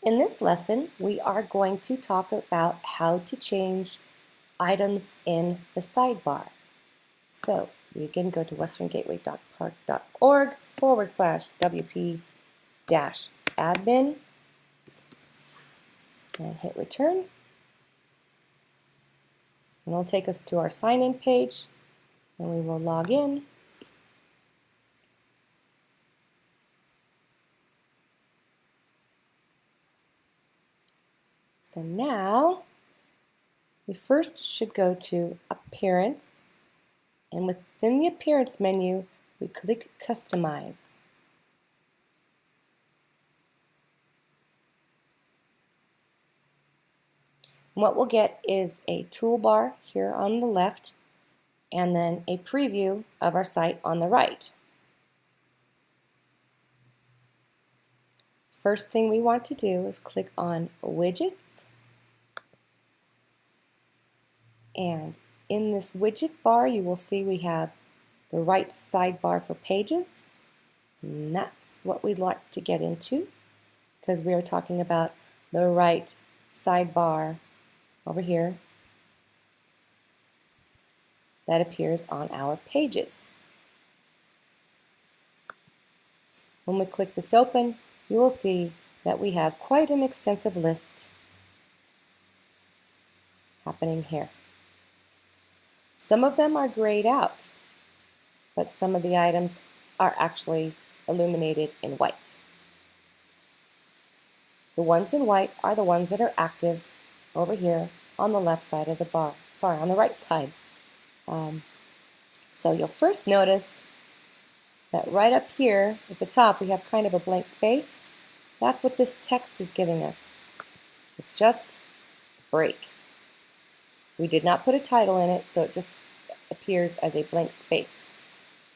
In this lesson, we are going to talk about how to change items in the sidebar. So you can go to westerngateway.park.org/WP-admin and hit return. And it'll take us to our sign-in page, and we will log in. So now we first should go to Appearance, and within the Appearance menu, we click Customize. And what we'll get is a toolbar here on the left, and then a preview of our site on the right. First thing we want to do is click on Widgets, and in this widget bar you will see we have the right sidebar for pages, and that's what we'd like to get into because we are talking about the right sidebar over here that appears on our pages. When we click this open, you will see that we have quite an extensive list happening here. Some of them are grayed out, but some of the items are actually illuminated in white. The ones in white are the ones that are active over here on the left side of the bar, on the right side. So you'll first notice that right up here at the top we have kind of a blank space. That's what this text is giving us. It's just break. We did not put a title in it, so it just appears as a blank space.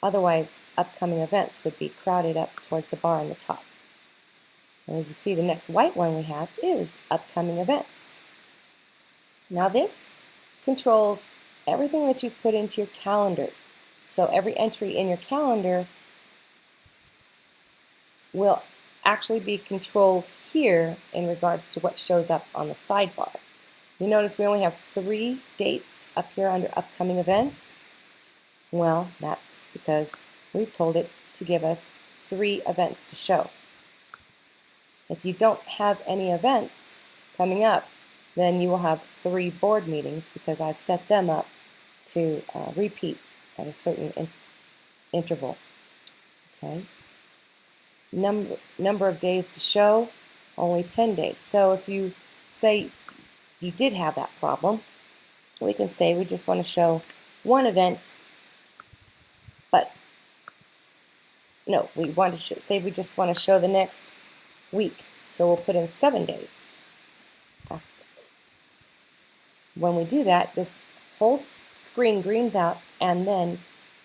Otherwise, upcoming events would be crowded up towards the bar on the top. And as you see, the next white one we have is upcoming events. Now this controls everything that you've put into your calendar. So every entry in your calendar will actually be controlled here in regards to what shows up on the sidebar. You notice we only have 3 dates up here under upcoming events. Well, that's because we've told it to give us 3 events to show. If you don't have any events coming up, then you will have 3 board meetings because I've set them up to repeat at a certain interval. Okay. Number of days to show, only 10 days. So if you say you did have that problem, we can say we just want to show 1 event, but no, we want to say we just want to show the next week. So we'll put in 7 days. When we do that, this whole screen greens out, and then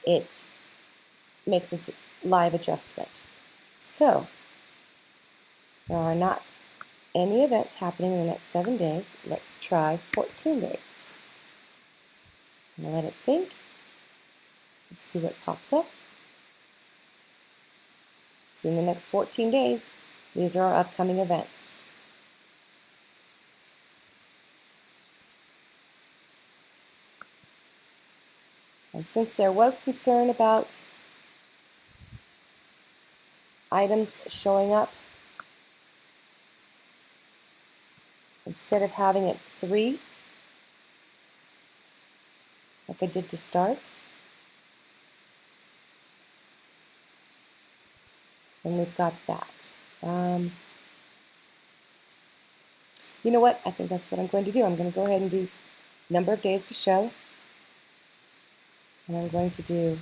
it makes this live adjustment. So there are not any events happening in the next 7 days. Let's try 14 days. And let it think. Let's see what pops up. See, in the next 14 days, these are our upcoming events. And since there was concern about items showing up, instead of having it 3, like I did to start, then we've got that. You know what? I think that's what I'm going to do. I'm going to go ahead and do number of days to show. And I'm going to do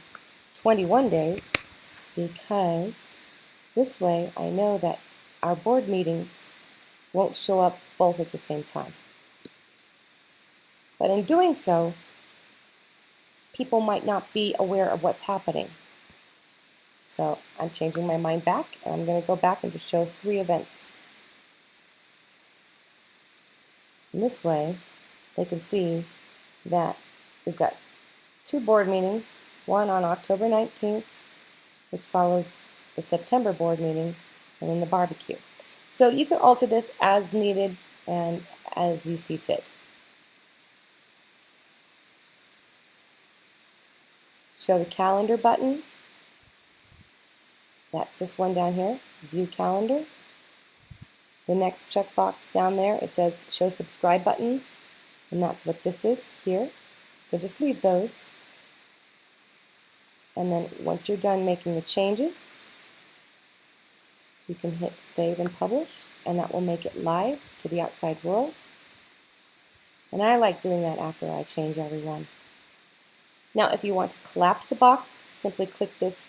21 days because this way I know that our board meetings won't show up both at the same time. But in doing so, people might not be aware of what's happening. So I'm changing my mind back, and I'm going to go back and just show 3 events. And this way, they can see that we've got 2 board meetings, one on October 19th, which follows the September board meeting, and then the barbecue. So you can alter this as needed and as you see fit. Show the calendar button. That's this one down here, view calendar. The next checkbox down there, it says show subscribe buttons, and that's what this is here. So just leave those. And then once you're done making the changes, you can hit save and publish, and that will make it live to the outside world. And I like doing that after I change every one. Now if you want to collapse the box, simply click this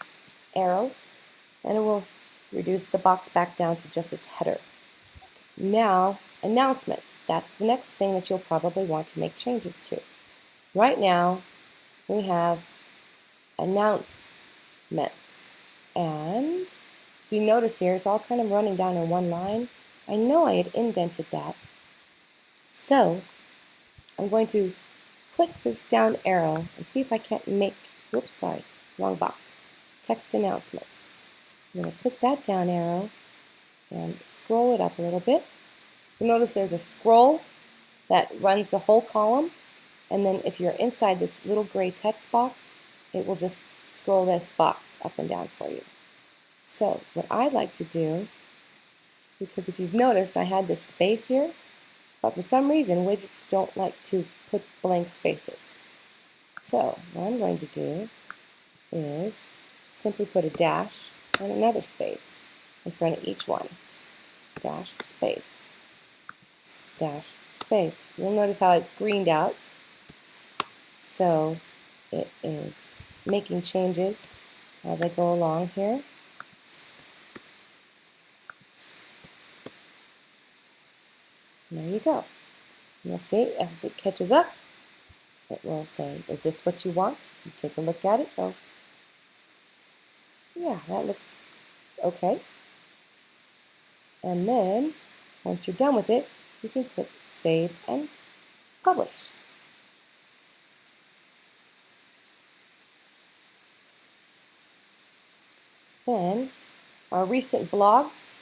arrow and it will reduce the box back down to just its header. Now, announcements. That's the next thing that you'll probably want to make changes to. Right now, we have announcements. And if you notice here, it's all kind of running down in one line. I know I had indented that. So, I'm going to click this down arrow and see if I can't make, whoops, sorry, wrong box, text announcements. I'm going to click that down arrow and scroll it up a little bit. You'll notice there's a scroll that runs the whole column, and then if you're inside this little gray text box, it will just scroll this box up and down for you. So what I'd like to do, because if you've noticed I had this space here, but for some reason widgets don't like to put blank spaces. So what I'm going to do is simply put a dash and another space in front of each one. Dash, space, dash, space. You'll notice how it's greened out. So it is making changes as I go along here. And there you go. You'll see as it catches up, it will say, is this what you want? You take a look at it, go, yeah, that looks okay. And then, once you're done with it, you can click Save and Publish. Then, our recent blogs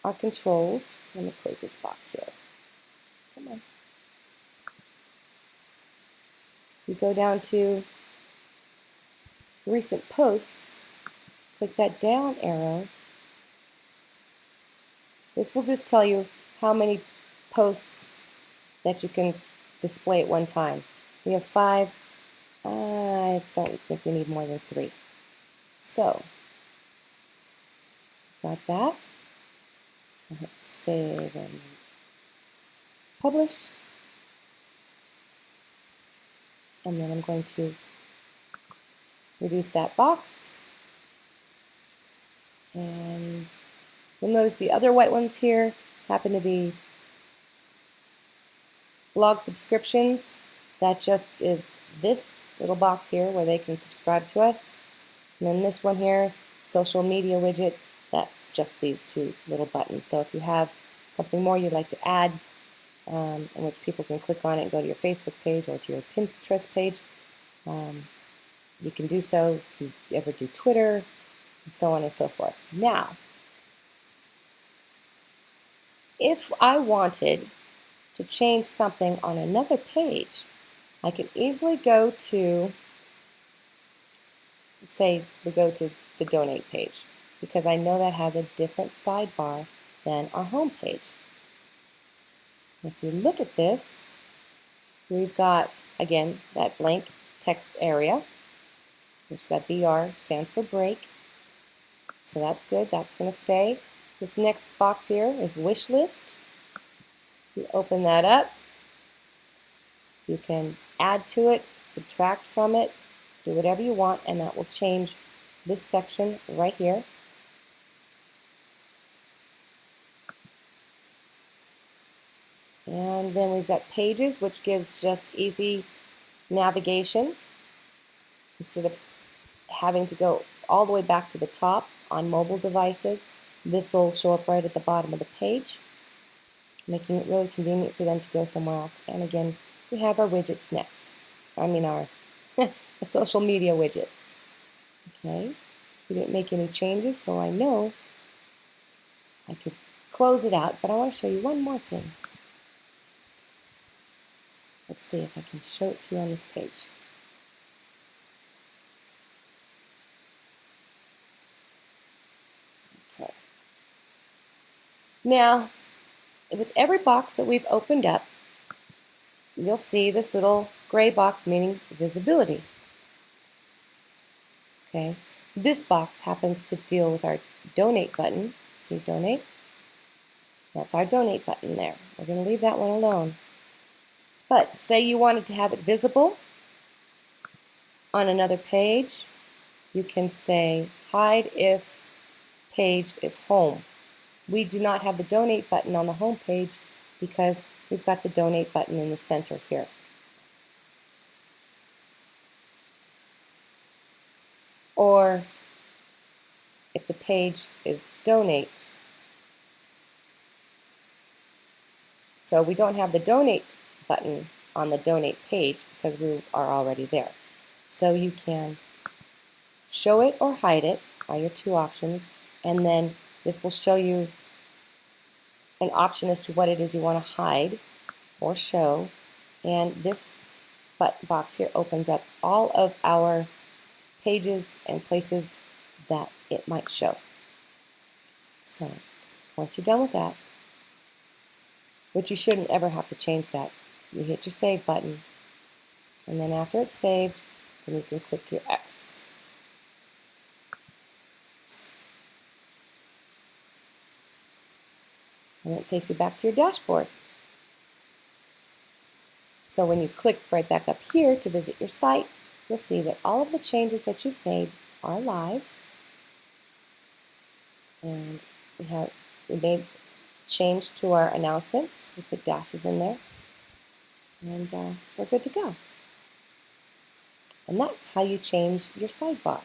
are controlled. Let me close this box here. Come on. You go down to Recent Posts, click that down arrow. This will just tell you how many posts that you can display at one time. We have 5. I don't think we need more than 3. So, got that. I'll hit Save and Publish. And then I'm going to reduce that box. And you'll notice the other white ones here happen to be blog subscriptions. That just is this little box here where they can subscribe to us. And then this one here, social media widget, that's just these 2 little buttons. So if you have something more you'd like to add, in which people can click on it and go to your Facebook page or to your Pinterest page, you can do so. If you ever do Twitter, and so on and so forth. Now, if I wanted to change something on another page, I can easily go to, say we go to the Donate page, because I know that has a different sidebar than our home page. If you look at this, we've got, again, that blank text area, which that BR stands for break. So that's good, that's going to stay. This next box here is wish list. You open that up. You can add to it, subtract from it, do whatever you want, and that will change this section right here. And then we've got pages, which gives just easy navigation instead of having to go all the way back to the top on mobile devices. This will show up right at the bottom of the page, making it really convenient for them to go somewhere else. And again, we have our widgets next. I mean our social media widgets. Okay, we didn't make any changes, so I know I could close it out, but I want to show you one more thing. Let's see if I can show it to you on this page. Okay. Now, with every box that we've opened up, you'll see this little gray box meaning visibility. Okay. This box happens to deal with our donate button. See donate? That's our donate button there. We're going to leave that one alone. But say you wanted to have it visible on another page, you can say hide if page is home. We do not have the donate button on the home page because we've got the donate button in the center here. Or if the page is donate. So we don't have the donate button on the donate page because we are already there. So you can show it or hide it are your two options, and then this will show you an option as to what it is you want to hide or show, and this box here opens up all of our pages and places that it might show. So once you're done with that, which you shouldn't ever have to change that, you hit your save button, and then after it's saved, then you can click your X. And it takes you back to your dashboard. So when you click right back up here to visit your site, you'll see that all of the changes that you've made are live. And we made change to our announcements. We put dashes in there. And we're good to go. And that's how you change your sidebar.